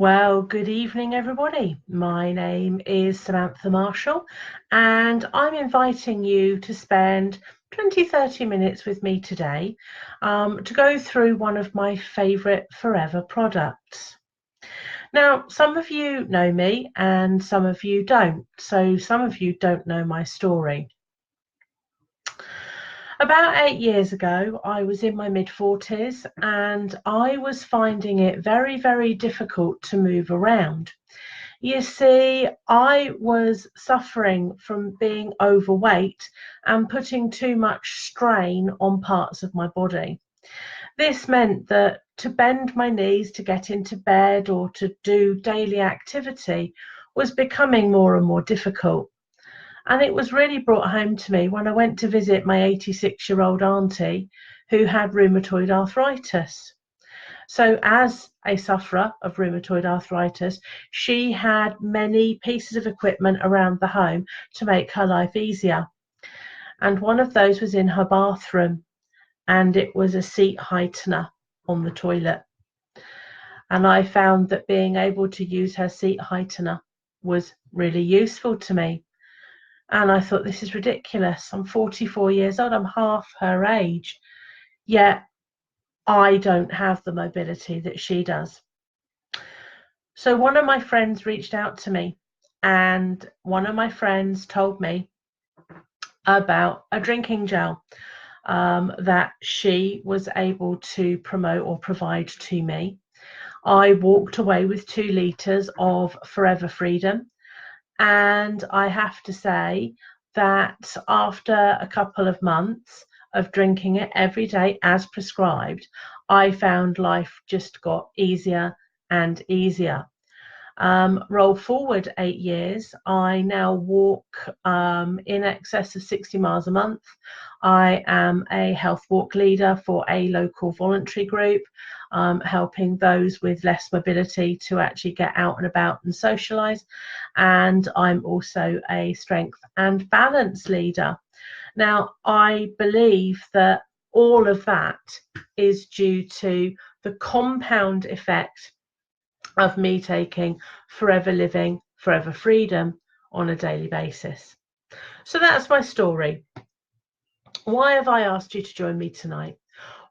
Well, good evening, everybody. My name is Samantha Marshall, and I'm inviting you to spend 20-30 minutes with me today to go through one of my favourite forever products. Now, some of you know me and some of you don't, so some of you don't know my story. About 8 years ago, I was in my mid-40s and I was finding it very, very difficult to move around. You see, I was suffering from being overweight and putting too much strain on parts of my body. This meant that to bend my knees to get into bed or to do daily activity was becoming more and more difficult. And it was really brought home to me when I went to visit my 86-year-old auntie who had rheumatoid arthritis. So as a sufferer of rheumatoid arthritis, she had many pieces of equipment around the home to make her life easier. And one of those was in her bathroom, and it was a seat heightener on the toilet. And I found that being able to use her seat heightener was really useful to me. And I thought, this is ridiculous. I'm 44 years old, I'm half her age, yet I don't have the mobility that she does. So one of my friends reached out to me, and one of my friends told me about a drinking gel that she was able to promote or provide to me. I walked away with 2 litres of Forever Freedom. And I have to say that after a couple of months of drinking it every day as prescribed, I found life just got easier and easier. Roll forward 8 years, I now walk in excess of 60 miles a month. I am a health walk leader for a local voluntary group, helping those with less mobility to actually get out and about and socialise. And I'm also a strength and balance leader. Now, I believe that all of that is due to the compound effect of me taking Forever Living, Forever Freedom on a daily basis. So that's my story. Why have I asked you to join me tonight?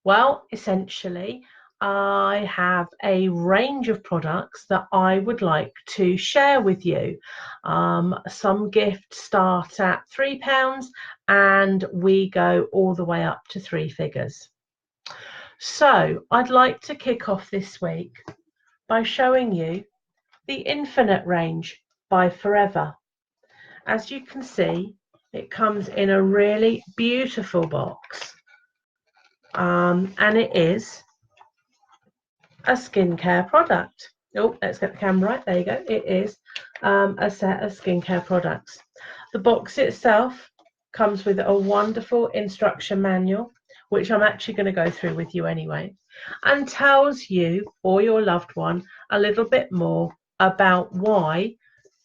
Well, essentially, I have a range of products that I would like to share with you. Some gifts start at £3 and we go all the way up to 3 figures. So I'd like to kick off this week by showing you the Infinite range by Forever. As you can see, it comes in a really beautiful box, and it is a skincare product. Oh, let's get the camera right. There you go. It is a set of skincare products. The box itself comes with a wonderful instruction manual, which I'm actually going to go through with you anyway, and tells you or your loved one a little bit more about why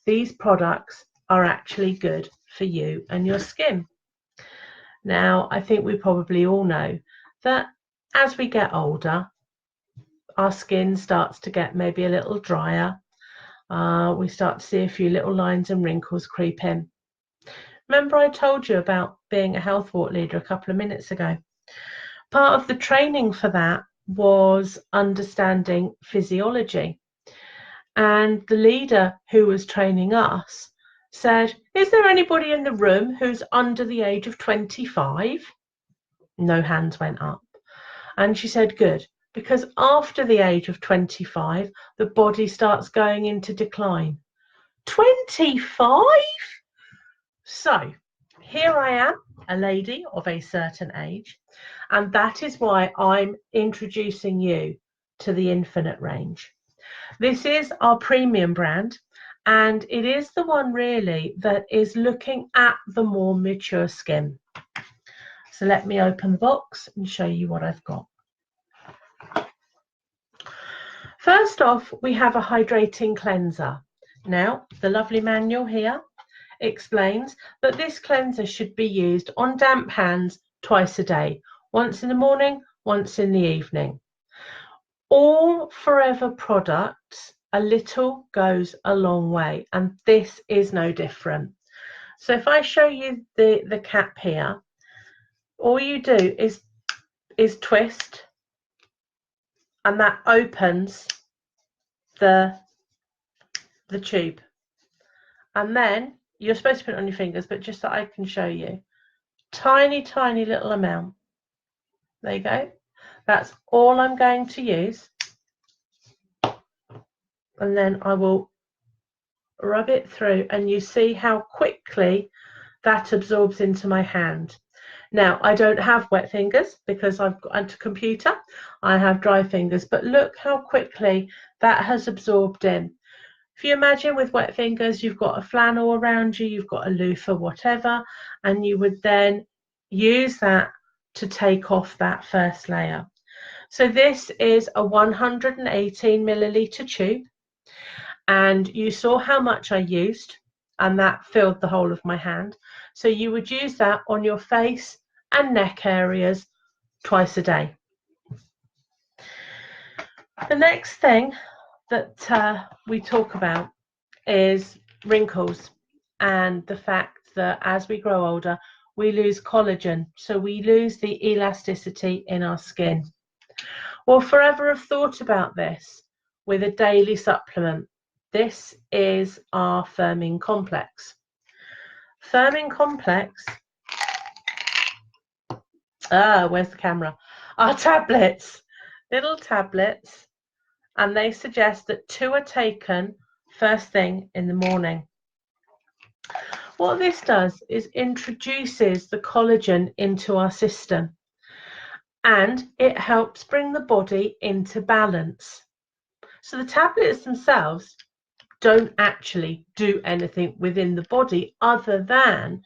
these products are actually good for you and your skin. Now, I think we probably all know that as we get older, our skin starts to get maybe a little drier. We start to see a few little lines and wrinkles creep in. Remember I told you about being a health walk leader a couple of minutes ago? Part of the training for that was understanding physiology. And the leader who was training us said, is there anybody in the room who's under the age of 25? No hands went up. And she said, good, because after the age of 25, the body starts going into decline. 25? So here I am, a lady of a certain age, and that is why I'm introducing you to the Infinite range. This is our premium brand, and it is the one really that is looking at the more mature skin. So let me open the box and show you what I've got. First off, we have a hydrating cleanser. Now, the lovely manual here explains that this cleanser should be used on damp hands twice a day, once in the morning, once in the evening. All Forever products a little goes a long way, and this is no different. So if I show you the cap here, all you do is twist, and that opens the tube. And then you're supposed to put it on your fingers, but just so I can show you, tiny, tiny little amount. There you go. That's all I'm going to use. And then I will rub it through, and you see how quickly that absorbs into my hand. Now, I don't have wet fingers because I've got a computer. I have dry fingers, but look how quickly that has absorbed in. If you imagine with wet fingers, you've got a flannel around you, you've got a loofah, whatever, and you would then use that to take off that first layer. So this is a 118 milliliter tube, and you saw how much I used, and that filled the whole of my hand. So you would use that on your face and neck areas twice a day. The next thing that we talk about is wrinkles, and the fact that as we grow older, we lose collagen, so we lose the elasticity in our skin. Well, forever have thought about this with a daily supplement. This is our firming complex. Firming complex, where's the camera? Our tablets, little tablets, and they suggest that 2 are taken first thing in the morning. What this does is introduces the collagen into our system, and it helps bring the body into balance. So the tablets themselves don't actually do anything within the body other than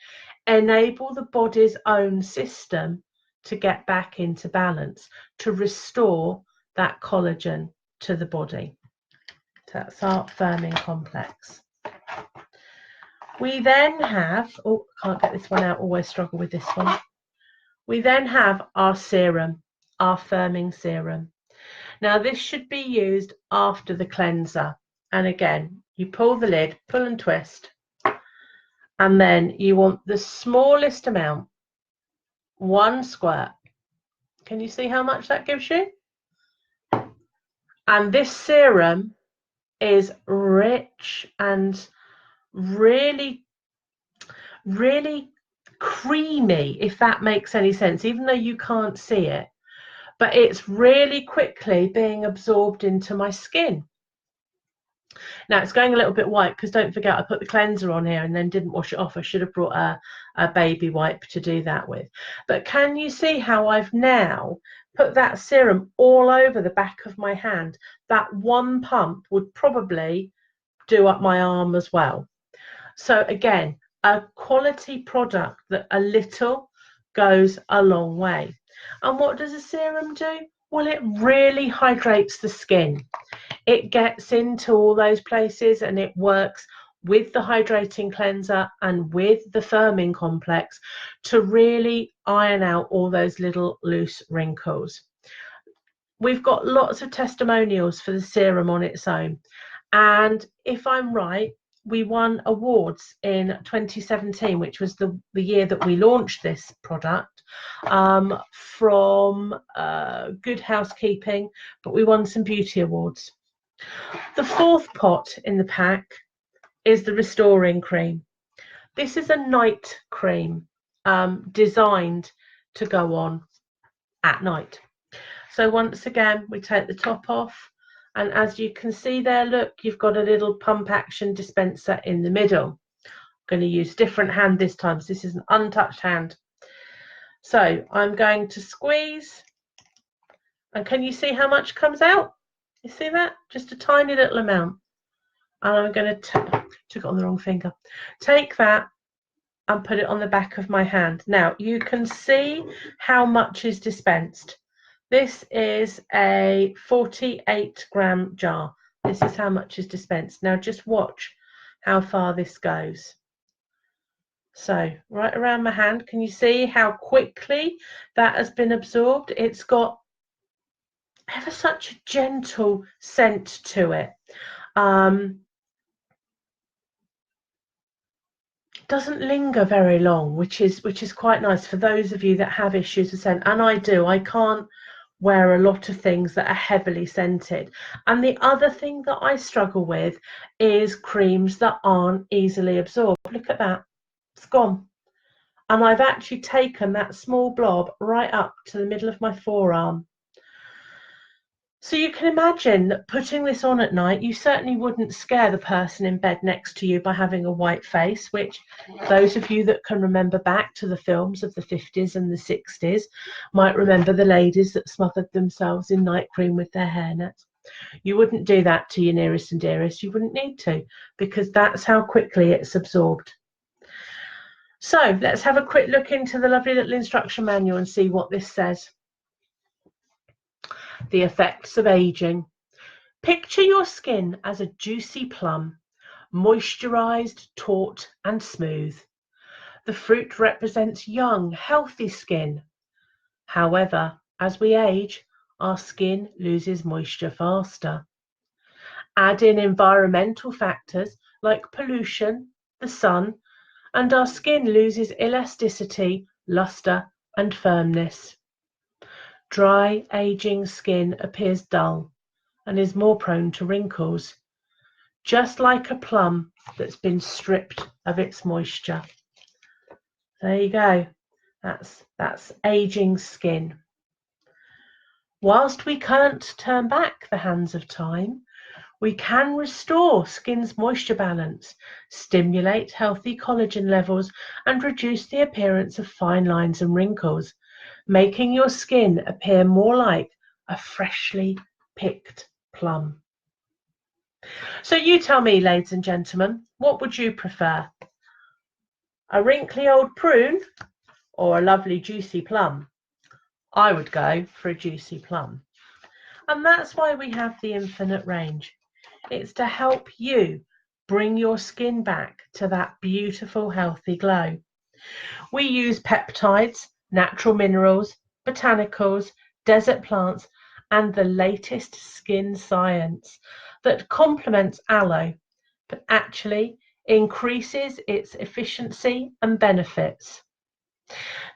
enable the body's own system to get back into balance, to restore that collagen to the body. So that's our firming complex. We then have, oh, I can't get this one out, always struggle with this one. We then have our serum, our firming serum. Now this should be used after the cleanser. And again, you pull the lid, pull and twist, and then you want the smallest amount, 1 squirt. Can you see how much that gives you? And this serum is rich and really creamy, if that makes any sense, even though you can't see it, but it's really quickly being absorbed into my skin. Now it's going a little bit white because don't forget I put the cleanser on here and then didn't wash it off. I should have brought a baby wipe to do that with. But can you see how I've now put that serum all over the back of my hand? That one pump would probably do up my arm as well. So again, a quality product that a little goes a long way. And what does a serum do? Well, it really hydrates the skin. It gets into all those places and it works with the hydrating cleanser and with the firming complex to really iron out all those little loose wrinkles. We've got lots of testimonials for the serum on its own. And if I'm right, we won awards in 2017, which was the year that we launched this product, from Good Housekeeping, but we won some beauty awards. The 4th pot in the pack is the Restoring Creme. This is a night cream designed to go on at night. So once again, we take the top off. And as you can see there, look, you've got a little pump action dispenser in the middle. I'm going to use different hand this time, so this is an untouched hand. So I'm going to squeeze, and can you see how much comes out? You see that? Just a tiny little amount. And I'm going to took it on the wrong finger. Take that and put it on the back of my hand. Now you can see how much is dispensed. This is a 48-gram jar. This is how much is dispensed. Now just watch how far this goes. So right around my hand, can you see how quickly that has been absorbed? It's got ever such a gentle scent to it. Doesn't linger very long, which is quite nice for those of you that have issues with scent, and I do. I can't wear a lot of things that are heavily scented. And the other thing that I struggle with is creams that aren't easily absorbed. Look at that, it's gone. And I've actually taken that small blob right up to the middle of my forearm. So you can imagine that putting this on at night, you certainly wouldn't scare the person in bed next to you by having a white face, which those of you that can remember back to the films of the 50s and the 60s might remember the ladies that smothered themselves in night cream with their hairnets. You wouldn't do that to your nearest and dearest. You wouldn't need to, because that's how quickly it's absorbed. So let's have a quick look into the lovely little instruction manual and see what this says. The effects of aging. Picture your skin as a juicy plum, moisturized, taut, and smooth. The fruit represents young, healthy skin. However, as we age, our skin loses moisture faster. Add in environmental factors like pollution, the sun, and our skin loses elasticity, luster, and firmness. Dry, aging skin appears dull and is more prone to wrinkles, just like a plum that's been stripped of its moisture. There you go. That's aging skin. Whilst we can't turn back the hands of time, we can restore skin's moisture balance, stimulate healthy collagen levels, and reduce the appearance of fine lines and wrinkles, making your skin appear more like a freshly picked plum. So you tell me, ladies and gentlemen, what would you prefer? A wrinkly old prune or a lovely juicy plum? I would go for a juicy plum. And that's why we have the infinite range. It's to help you bring your skin back to that beautiful, healthy glow. We use peptides, natural minerals, botanicals, desert plants, and the latest skin science that complements aloe, but actually increases its efficiency and benefits.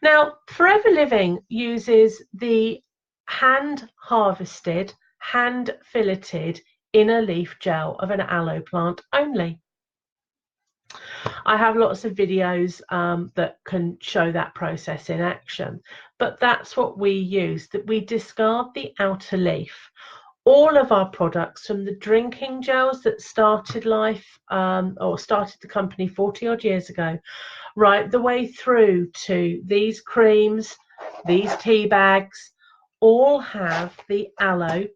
Now, Forever Living uses the hand-harvested, hand-filleted inner leaf gel of an aloe plant only. I have lots of videos that can show that process in action, but that's what we use, that we discard the outer leaf. All of our products, from the drinking gels that started life or started the company 40 odd years ago, right the way through to these creams, these tea bags, all have the aloe,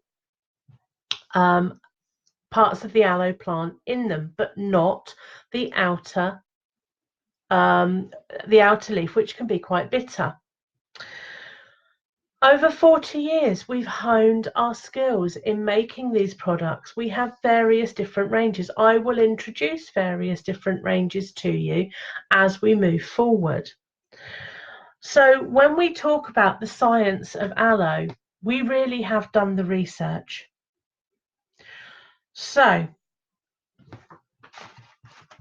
parts of the aloe plant in them, but not the outer leaf, which can be quite bitter. Over 40 years, we've honed our skills in making these products. We have various different ranges. I will introduce various different ranges to you as we move forward. So when we talk about the science of aloe, we really have done the research. So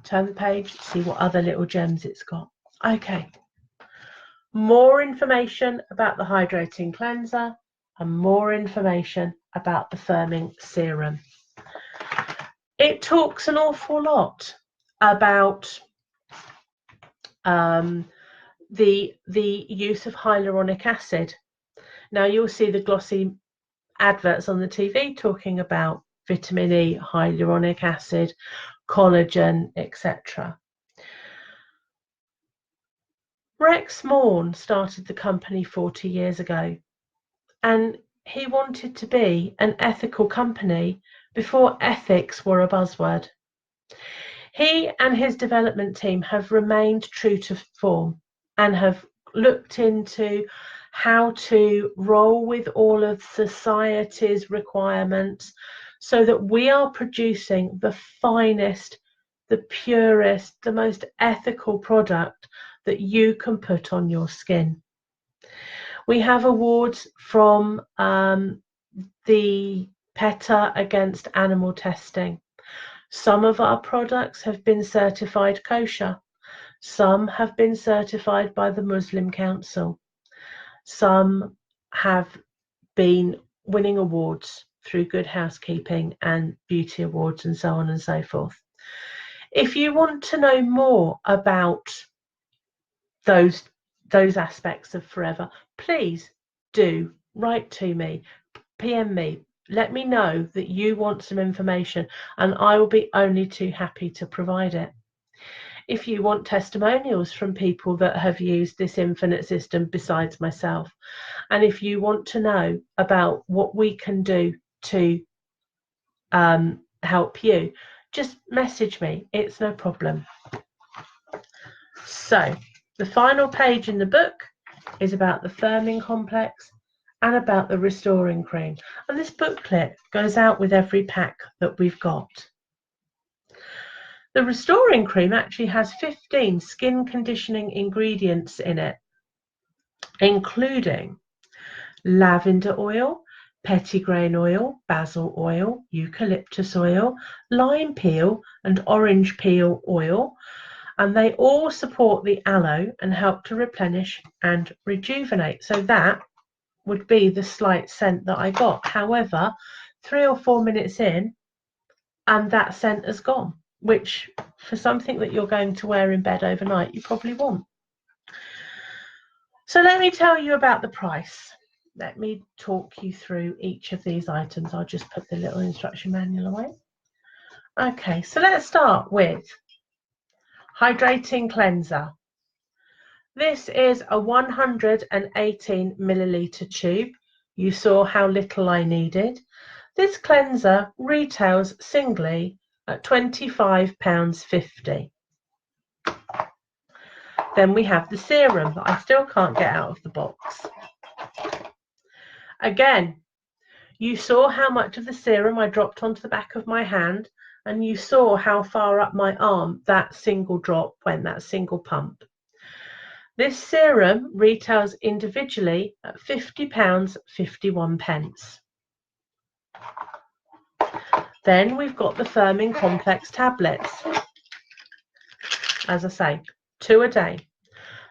turn the page, see what other little gems it's got. Okay. More information about the Hydrating Cleanser and more information about the Firming Serum. It talks an awful lot about the use of hyaluronic acid. Now you'll see the glossy adverts on the TV talking about vitamin E, hyaluronic acid, collagen, etc. Rex Morn started the company 40 years ago, and he wanted to be an ethical company before ethics were a buzzword. He and his development team have remained true to form and have looked into how to roll with all of society's requirements so that we are producing the finest, the purest, the most ethical product that you can put on your skin. We have awards from the PETA against animal testing. Some of our products have been certified kosher. Some have been certified by the Muslim Council. Some have been winning awards through Good Housekeeping and beauty awards and so on and so forth. If you want to know more about those aspects of Forever, please do write to me, PM me, let me know that you want some information, and I will be only too happy to provide it. If you want testimonials from people that have used this infinite system besides myself, and if you want to know about what we can do to help you, just message me. It's no problem. So the final page in the book is about the firming complex and about the restoring cream. And this booklet goes out with every pack that we've got. The restoring cream actually has 15 skin conditioning ingredients in it, including lavender oil, petitgrain oil, basil oil, eucalyptus oil, lime peel and orange peel oil, and they all support the aloe and help to replenish and rejuvenate. So that would be the slight scent that I got. However, 3 or 4 minutes in and that scent has gone, which for something that you're going to wear in bed overnight, you probably want. So let me tell you about the price. Let me talk you through each of these items. I'll just put the little instruction manual away. Okay, so let's start with Hydrating Cleanser. This is a 118 milliliter tube. You saw how little I needed. This cleanser retails singly at £25.50. Then we have the serum that I still can't get out of the box. Again, you saw how much of the serum I dropped onto the back of my hand, and you saw how far up my arm that single drop went, that single pump. This serum retails individually at £50.51. Then we've got the firming complex tablets. As I say, 2 a day.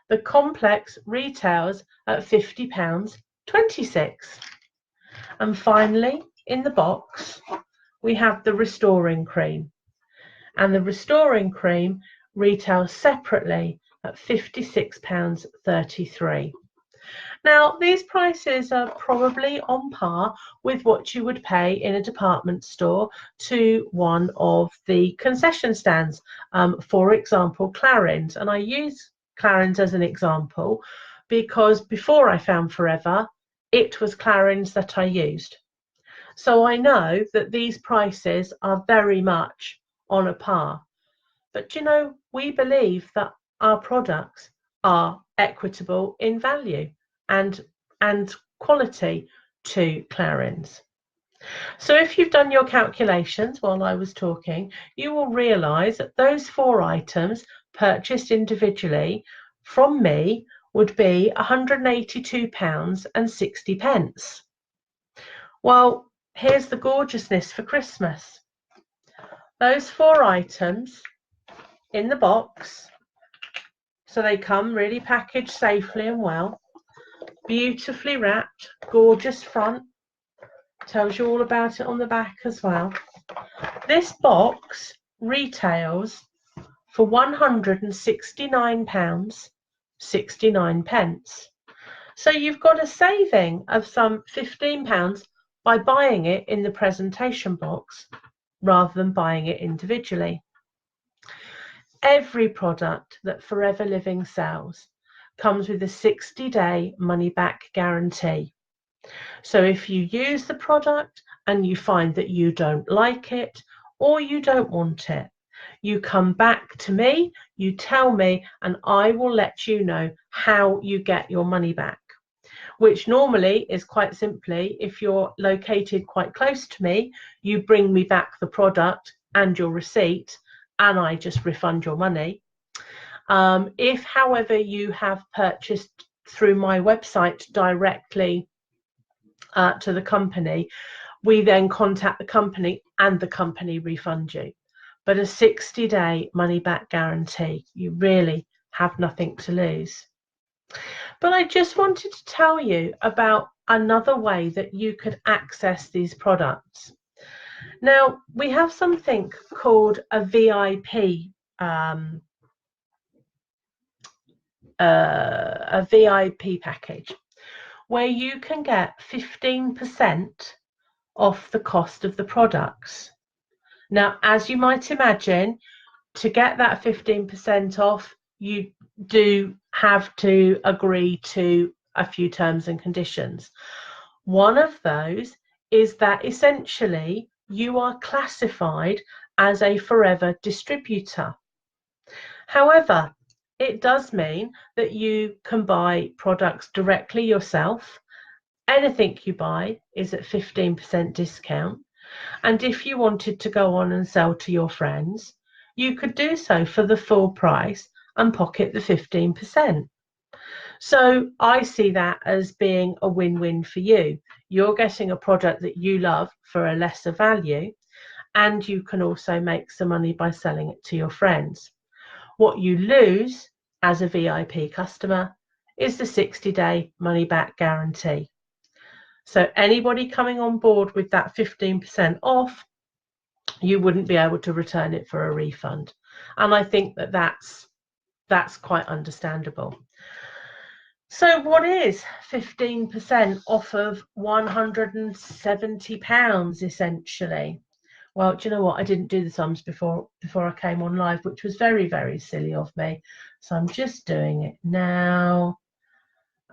The complex retails at £50.26. And finally, in the box, we have the Restoring Cream. And the Restoring Cream retails separately at £56.33. Now, these prices are probably on par with what you would pay in a department store to one of the concession stands, for example, Clarins. And I use Clarins as an example because before I found Forever, it was Clarins that I used. So I know that these prices are very much on a par. But, you know, we believe that our products are equitable in value and quality to Clarins. So if you've done your calculations while I was talking, you will realise that those 4 items purchased individually from me would be £182.60. Well, here's the gorgeousness for Christmas. Those 4 items in the box, so they come really packaged safely and well, beautifully wrapped, gorgeous front, tells you all about it on the back as well. This box retails for £169.69. So you've got a saving of some £15 by buying it in the presentation box rather than buying it individually. Every product that Forever Living sells comes with a 60-day money-back guarantee. So if you use the product and you find that you don't like it or you don't want it, you come back to me, you tell me, and I will let you know how you get your money back, which normally is quite simply, if you're located quite close to me, you bring me back the product and your receipt, and I just refund your money. If, however, you have purchased through my website directly to the company, we then contact the company and the company refund you. but a 60-day money-back guarantee. You really have nothing to lose. But I just wanted to tell you about another way that you could access these products. Now, we have something called a VIP package, where you can get 15% off the cost of the products. Now, as you might imagine, to get that 15% off, you do have to agree to a few terms and conditions. One of those is that essentially you are classified as a forever distributor. However, it does mean that you can buy products directly yourself. Anything you buy is at 15% discount. And if you wanted to go on and sell to your friends, you could do so for the full price and pocket the 15%. So I see that as being a win-win for you. You're getting a product that you love for a lesser value, and you can also make some money by selling it to your friends. What you lose as a VIP customer is the 60-day money-back guarantee. So anybody coming on board with that 15% off, you wouldn't be able to return it for a refund. And I think that that's quite understandable. So what is 15% off of £170 essentially? Well, do you know what? I didn't do the sums before I came on live, which was very, very silly of me. So I'm just doing it now.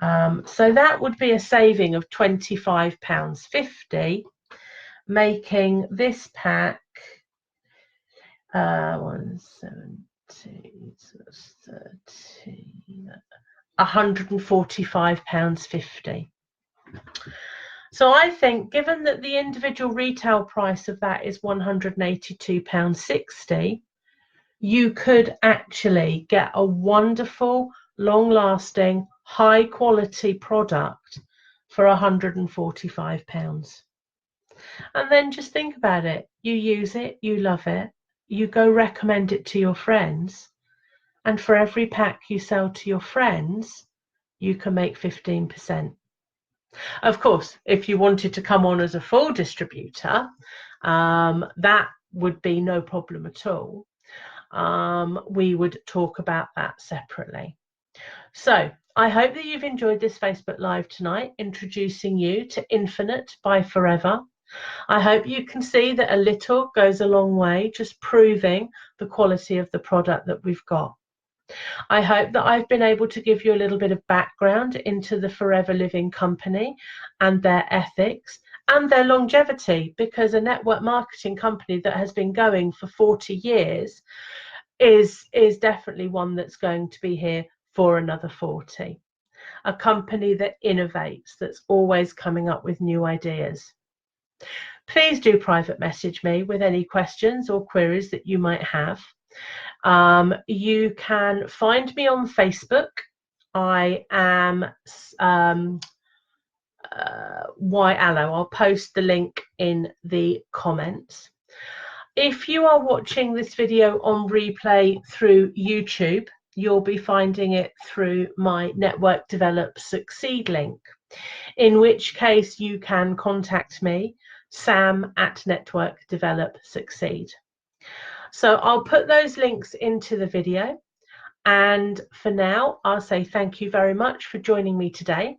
So that would be a saving of £25.50, making this pack 170, so that's 13, £145.50. So I think, given that the individual retail price of that is £182.60, you could actually get a wonderful, long-lasting, high-quality product for £145. And then just think about it. You use it, you love it, you go recommend it to your friends, and for every pack you sell to your friends, you can make 15%. Of course, if you wanted to come on as a full distributor, that would be no problem at all. We would talk about that separately. So I hope that you've enjoyed this Facebook Live tonight, introducing you to Infinite by Forever. I hope you can see that a little goes a long way, just proving the quality of the product that we've got. I hope that I've been able to give you a little bit of background into the Forever Living company and their ethics and their longevity, because a network marketing company that has been going for 40 years is definitely one that's going to be here for another 40. A company that innovates, that's always coming up with new ideas. Please do private message me with any questions or queries that you might have. You can find me on Facebook. I am Why Aloe. I'll post the link in the comments. If you are watching this video on replay through YouTube, you'll be finding it through my Network Develop Succeed link, in which case you can contact me, Sam at Network Develop Succeed. So I'll put those links into the video. And for now, I'll say thank you very much for joining me today.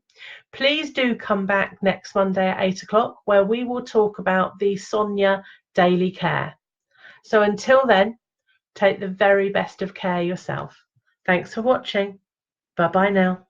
Please do come back next Monday at 8 o'clock, where we will talk about the Sonia Daily Care. So until then, take the very best of care yourself. Thanks for watching. Bye-bye now.